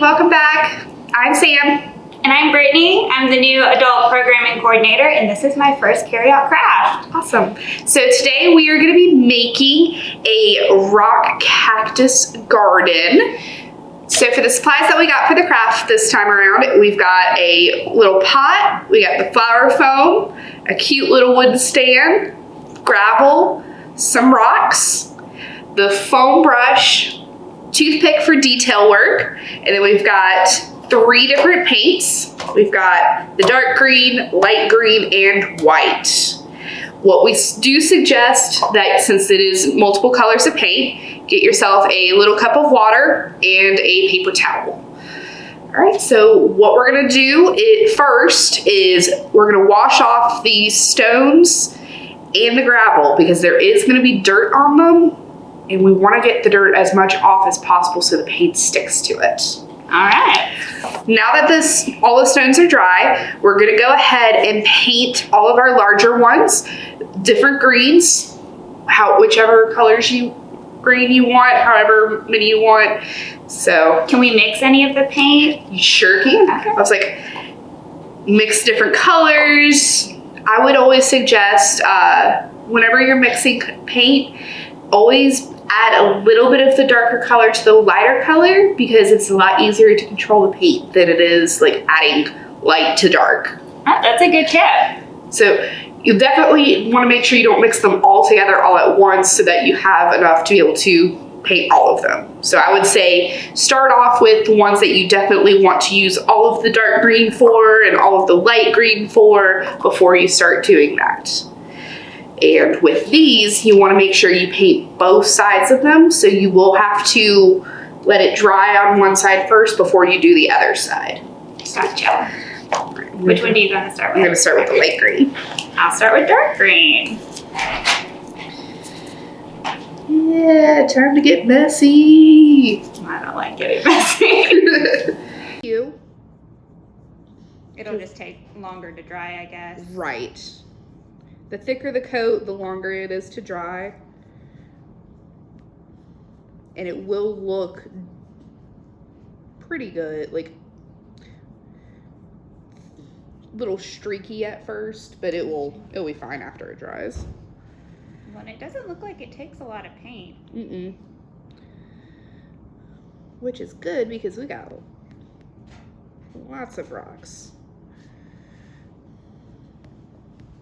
welcome back. I'm Sam. And I'm Brittany. I'm the new adult programming coordinator, and this is my first carryout craft. Awesome. So today we are going to be making a rock cactus garden. So for the supplies that we got for the craft this time around, we've got a little pot, we got the flower foam, a cute little wooden stand, gravel, some rocks, the foam brush, toothpick for detail work, and then we've got 3 different paints. We've got the dark green, light green, and white. What we do suggest that since it is multiple colors of paint, get yourself a little cup of water and a paper towel. All right, so what we're gonna do first is we're gonna wash off the stones and the gravel because there is gonna be dirt on them, and we wanna get the dirt as much off as possible so the paint sticks to it. All right. Now that all the stones are dry, we're gonna go ahead and paint all of our larger ones, different greens, whichever green you want, however many you want. So can we mix any of the paint? You sure can. Okay. I was like, mix different colors. I would always suggest whenever you're mixing paint, always add a little bit of the darker color to the lighter color because it's a lot easier to control the paint than it is like adding light to dark. Oh, that's a good tip. So you definitely want to make sure you don't mix them all together all at once so that you have enough to be able to paint all of them. So I would say start off with the ones that you definitely want to use all of the dark green for and all of the light green for before you start doing that. And with these, you want to make sure you paint both sides of them, so you will have to let it dry on one side first before you do the other side. Gotcha. Which one do you want to start with? I'm going to start with the light green. I'll start with dark green. Yeah, time to get messy. I don't like getting messy. You? It'll just take longer to dry, I guess. Right. The thicker the coat, the longer it is to dry. And it will look pretty good, like a little streaky at first, but it'll be fine after it dries. Well, it doesn't look like it takes a lot of paint. Which is good because we got lots of rocks.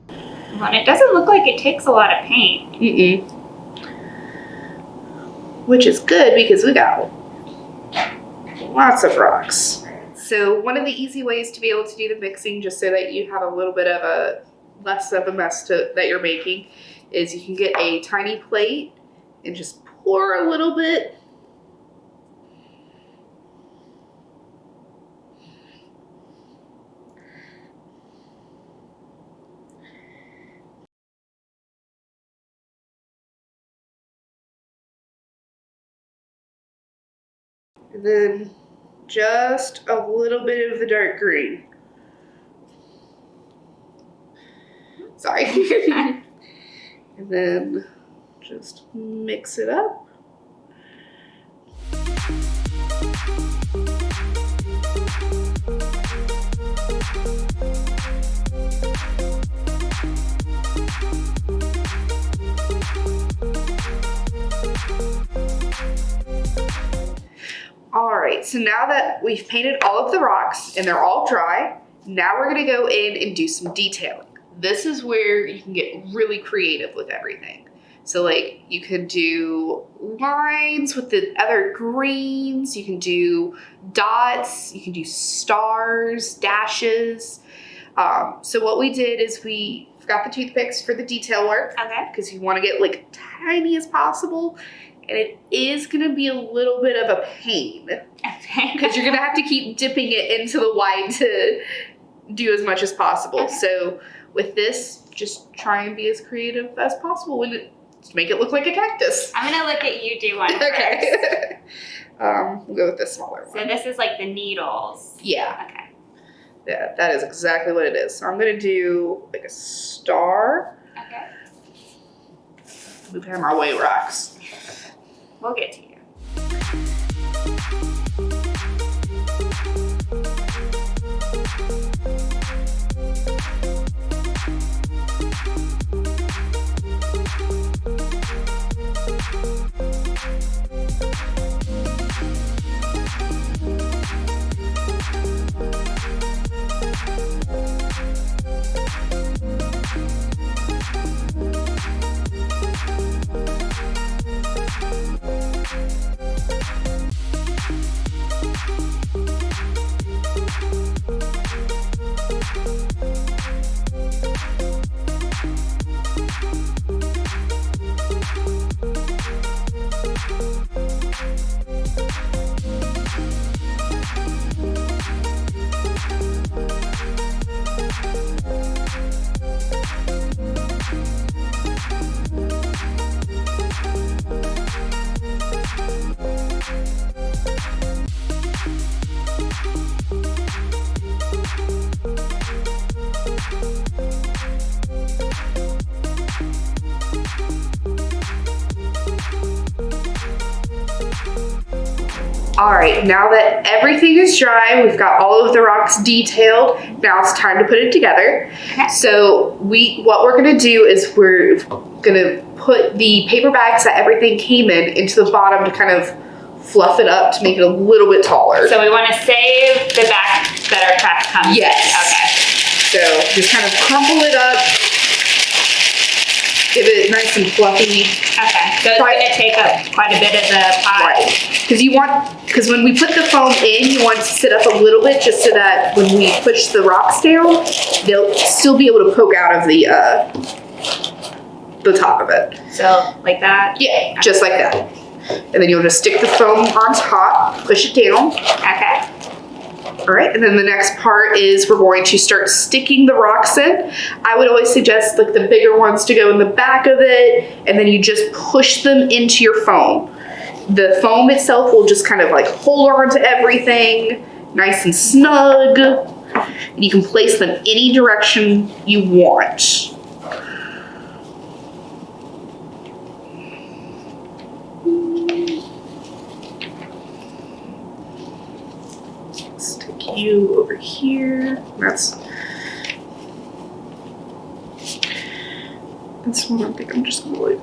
Well, it doesn't look like it takes a lot of paint. Which is good because we got lots of rocks. So one of the easy ways to be able to do the mixing, just so that you have a little bit of less of a mess that you're making, is you can get a tiny plate and just pour a little bit. And then just a little bit of the dark green. Sorry. And then just mix it up. All right, so now that we've painted all of the rocks and they're all dry, now we're gonna go in and do some detailing. This is where you can get really creative with everything. So like you could do lines with the other greens, you can do dots, you can do stars, dashes. So what we did is we got the toothpicks for the detail work. Okay. Because you wanna get like tiny as possible. And it is gonna be a little bit of a pain. Because you're gonna have to keep dipping it into the white to do as much as possible. Okay. So with this, just try and be as creative as possible to make it look like a cactus. I'm gonna look at you do one okay. We'll go with the smaller one. So this is like the needles. Yeah. Okay. Yeah, that is exactly what it is. So I'm gonna do like a star. Okay. Move him our way rocks. We'll get to you. All right, now that everything is dry, we've got all of the rocks detailed. Now it's time to put it together. Okay. So what we're gonna do is we're gonna put the paper bags that everything came in into the bottom to kind of fluff it up to make it a little bit taller. So we want to save the back that our craft comes Yes. in. So just kind of crumple it up, give it nice and fluffy. Okay. So it's going to take up quite a bit of the pot. Right. Because when we put the foam in, you want it to sit up a little bit just so that when we push the rocks down, they'll still be able to poke out of the top of it. So like that? Yeah, just like that. And then you'll just stick the foam on top, push it down. Okay. All right, and then the next part is we're going to start sticking the rocks in. I would always suggest like the bigger ones to go in the back of it, and then you just push them into your foam. The foam itself will just kind of like hold on to everything, nice and snug. And you can place them any direction you want. Stick you over here. That's one I think I'm just gonna leave.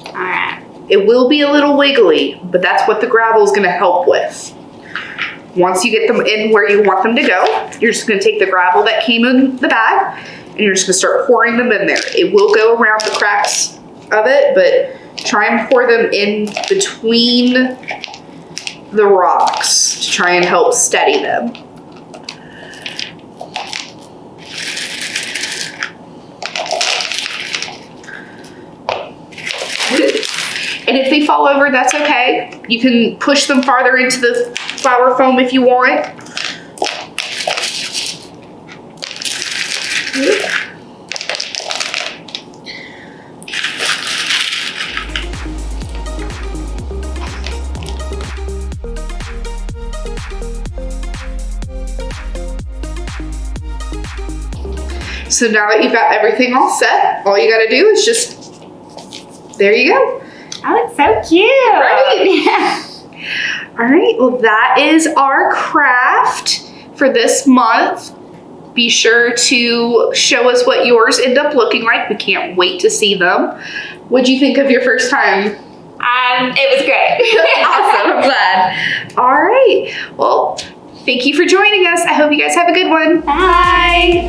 Alright. It will be a little wiggly, but that's what the gravel is gonna help with. Once you get them in where you want them to go, you're just gonna take the gravel that came in the bag and you're just gonna start pouring them in there. It will go around the cracks of it, but try and pour them in between the rocks to try and help steady them. And if they fall over, that's okay. You can push them farther into the flour foam if you want. So now that you've got everything all set, all you gotta do is just, there you go. Oh, it's so cute. Right. All right, well that is our craft for this month. Be sure to show us what yours end up looking like. We can't wait to see them. What'd you think of your first time? It was great. Awesome, I'm glad. All right, well, thank you for joining us. I hope you guys have a good one. Bye.